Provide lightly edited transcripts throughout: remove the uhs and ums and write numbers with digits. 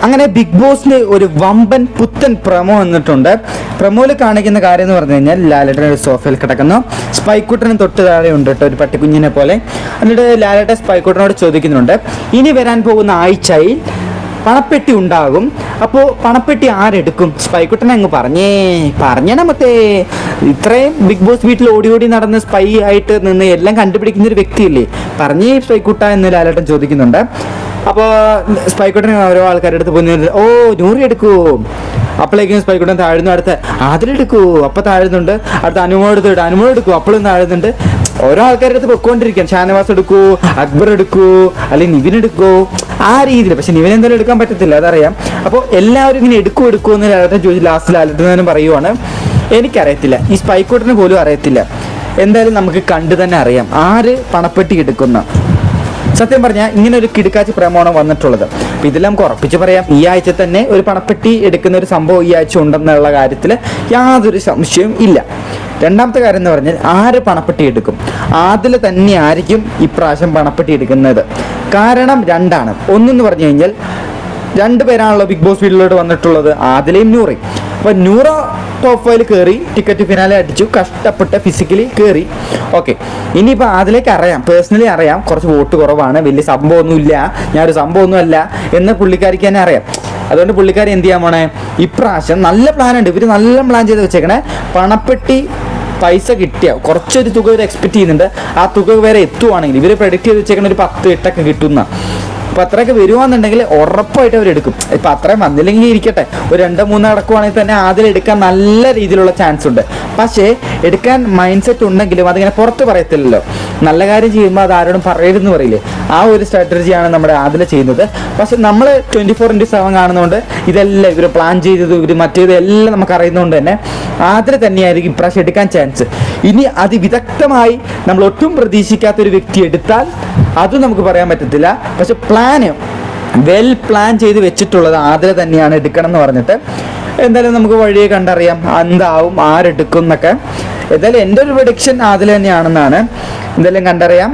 അങ്ങനെ ബിഗ് ബോസിൽ ഒരു വമ്പൻ പുത്തൻ പ്രമോ വന്നിട്ടുണ്ട്. പ്രമോയിൽ കാണിക്കുന്ന കാര്യം എന്ന് പറഞ്ഞു കഴിഞ്ഞാൽ ലാലേട്ടൻ ഒരു സോഫയിൽ കിടക്കുന്നു, സ്പൈക്കുട്ടനും തൊട്ട് താഴെ ഉണ്ട് കേട്ടോ, ഒരു പട്ടിക്കുഞ്ഞിനെ പോലെ. എന്നിട്ട് ലാലേട്ടൻ സ്പൈക്കുട്ടനോട് ചോദിക്കുന്നുണ്ട്, ഇനി വരാൻ പോകുന്ന ആഴ്ചയിൽ പണപ്പെട്ടി ഉണ്ടാകും, അപ്പോൾ പണപ്പെട്ടി ആരെടുക്കും? സ്പൈക്കുട്ടൻ അങ്ങ് പറഞ്ഞ മറ്റേ ഇത്രയും ബിഗ് ബോസ് വീട്ടിൽ ഓടി ഓടി നടന്ന് സ്പൈ ആയിട്ട് നിന്ന് എല്ലാം കണ്ടുപിടിക്കുന്ന ഒരു വ്യക്തിയല്ലേ, പറഞ്ഞേ സ്പൈക്കുട്ട എന്ന് ലാലേട്ടൻ ചോദിക്കുന്നുണ്ട്. അപ്പോൾ സ്പൈക്കുട്ടൻ ഓരോ ആൾക്കാരുടെ അടുത്ത് പോയി, ഓ നൂറി എടുക്കൂ. അപ്പോഴേക്കും സ്പൈക്കുട്ടൻ താഴ്ന്നു, അടുത്ത് അതിലെടുക്കൂ, അപ്പോൾ താഴ്ന്നുണ്ട്, അടുത്ത അനുമോട് എടുക്കൂ, അപ്പോഴും താഴ്ന്നുണ്ട്. ഓരോ ആൾക്കാരുടെ അടുത്ത് പൊക്കോണ്ടിരിക്കാം, ഷാനവാസ് എടുക്കൂ, അക്ബർ എടുക്കൂ, അല്ലെങ്കിൽ നിവിൻ എടുക്കൂ, ആ രീതിയിൽ. പക്ഷെ നിവിൻ എന്തായാലും എടുക്കാൻ പറ്റത്തില്ല, അതറിയാം. അപ്പോൾ എല്ലാവരും ഇങ്ങനെ എടുക്കൂ എന്ന് ലാലേട്ടൻ ചോദിച്ചു. ലാസ്റ്റ് ലാലേട്ടൻ പറയുവാണ്, എനിക്കറിയത്തില്ല, ഈ സ്പൈക്കുട്ടന് പോലും അറിയത്തില്ല. എന്തായാലും നമുക്ക് കണ്ടു തന്നെ അറിയാം ആര് പണപ്പെട്ടി എടുക്കുന്ന. സത്യം പറഞ്ഞാൽ ഇങ്ങനെ ഒരു കിടുക്കാച്ചി പ്രമോണം വന്നിട്ടുള്ളത്. അപ്പം ഇതെല്ലാം നമുക്ക് ഉറപ്പിച്ച് പറയാം, ഈ ആഴ്ച തന്നെ ഒരു പണപ്പെട്ടി എടുക്കുന്ന ഒരു സംഭവം ഈ ആഴ്ച ഉണ്ടെന്നുള്ള കാര്യത്തിൽ യാതൊരു സംശയവും ഇല്ല. രണ്ടാമത്തെ കാര്യം എന്ന് പറഞ്ഞാൽ ആര് പണപ്പെട്ടി എടുക്കും? അതിൽ തന്നെ ആയിരിക്കും ഇപ്രാവശ്യം പണപ്പെട്ടി എടുക്കുന്നത്. കാരണം രണ്ടാണ്. ഒന്നെന്ന് പറഞ്ഞു കഴിഞ്ഞാൽ രണ്ട് പേരാണല്ലോ ബിഗ് ബോസ് വീട്ടിലോട്ട് വന്നിട്ടുള്ളത്, ആദിലയും നൂറയും. അപ്പോൾ നൂറ ടോപ്പ് 5 കയറി, ടിക്കറ്റ് ഫിനാലെ അടിച്ചു, കഷ്ടപ്പെട്ട് ഫിസിക്കലി കയറി. ഓക്കെ, ഇനിയിപ്പോൾ അതിലേക്ക് അറിയാം, പേഴ്സണലി അറിയാം, കുറച്ച് വോട്ട് കുറവാണ്, വലിയ സംഭവമൊന്നുമില്ല, ഞാനൊരു സംഭവമൊന്നുമല്ല എന്ന് പുള്ളിക്കാരിക്ക് തന്നെ അറിയാം. അതുകൊണ്ട് പുള്ളിക്കാരി എന്ത് ചെയ്യാൻ പോണേ, ഇപ്രാവശ്യം നല്ല പ്ലാനുണ്ട്, ഇവർ നല്ല പ്ലാൻ ചെയ്ത് വെച്ചേക്കണേ. പണപ്പെട്ടി പൈസ കിട്ടിയ കുറച്ചൊരു തുക ഇവർ എക്സ്പെക്ട് ചെയ്യുന്നുണ്ട്. ആ തുക വരെ എത്തുവാണെങ്കിൽ ഇവർ പ്രൊഡിക്റ്റ് ചെയ്ത് വെച്ചേക്കണ ഒരു 10-8 കിട്ടുന്ന. അപ്പോൾ അത്രയൊക്കെ വരുവാന്നുണ്ടെങ്കിൽ ഉറപ്പായിട്ട് അവരെടുക്കും. ഇപ്പം അത്രയും വന്നില്ലെങ്കിൽ ഇരിക്കട്ടെ, ഒരു 2-3 അടക്കുവാണെങ്കിൽ തന്നെ അതിലെടുക്കാൻ നല്ല രീതിയിലുള്ള ചാൻസ് ഉണ്ട്. പക്ഷേ എടുക്കാൻ മൈൻഡ് സെറ്റ് ഉണ്ടെങ്കിലും അതിങ്ങനെ പുറത്ത് പറയത്തില്ലല്ലോ. നല്ല കാര്യം ചെയ്യുമ്പോൾ അത് ആരോടും പറയരുതെന്ന് പറയില്ലേ, ആ ഒരു സ്ട്രാറ്റജിയാണ് നമ്മുടെ അതിൽ ചെയ്യുന്നത്. പക്ഷെ നമ്മൾ 24/7 കാണുന്നതുകൊണ്ട് ഇതെല്ലാം ഇവർ പ്ലാൻ ചെയ്തത്, ഇവർ മറ്റേത് എല്ലാം നമുക്ക് അറിയുന്നതുകൊണ്ട് തന്നെ അതിൽ തന്നെയായിരിക്കും ഇപ്രാവശ്യം എടുക്കാൻ ചാൻസ്. ഇനി അതിവിദഗ്ധമായി നമ്മൾ ഒട്ടും പ്രതീക്ഷിക്കാത്തൊരു വ്യക്തി എടുത്താൽ അതും നമുക്ക് പറയാൻ പറ്റത്തില്ല. പക്ഷെ വെൽ പ്ലാൻ ചെയ്ത് വെച്ചിട്ടുള്ളത് ആതിര തന്നെയാണ് എടുക്കണം എന്ന് പറഞ്ഞിട്ട്. എന്തായാലും നമുക്ക് വഴിയെ കണ്ടറിയാം എന്താവും, ആരെടുക്കും എന്നൊക്കെ. എന്തായാലും എൻ്റെ ഒരു പ്രൊഡിക്ഷൻ ആതിര തന്നെയാണെന്നാണ്. എന്തായാലും കണ്ടറിയാം.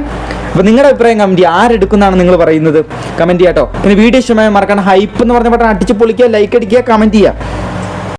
അപ്പോൾ നിങ്ങളുടെ അഭിപ്രായം കമൻറ്റ് ചെയ്യുക, ആരെടുക്കുന്നതാണ് നിങ്ങൾ പറയുന്നത്, കമൻറ്റ് ചെയ്യാം കേട്ടോ. പിന്നെ വീഡിയോ ഇഷ്ടമായി മറക്കണം, ഹൈപ്പ് എന്ന് പറഞ്ഞ ബട്ടൺ അടിച്ച് പൊളിക്കുക, ലൈക്ക് അടിക്കുക, കമൻറ്റ് ചെയ്യുക.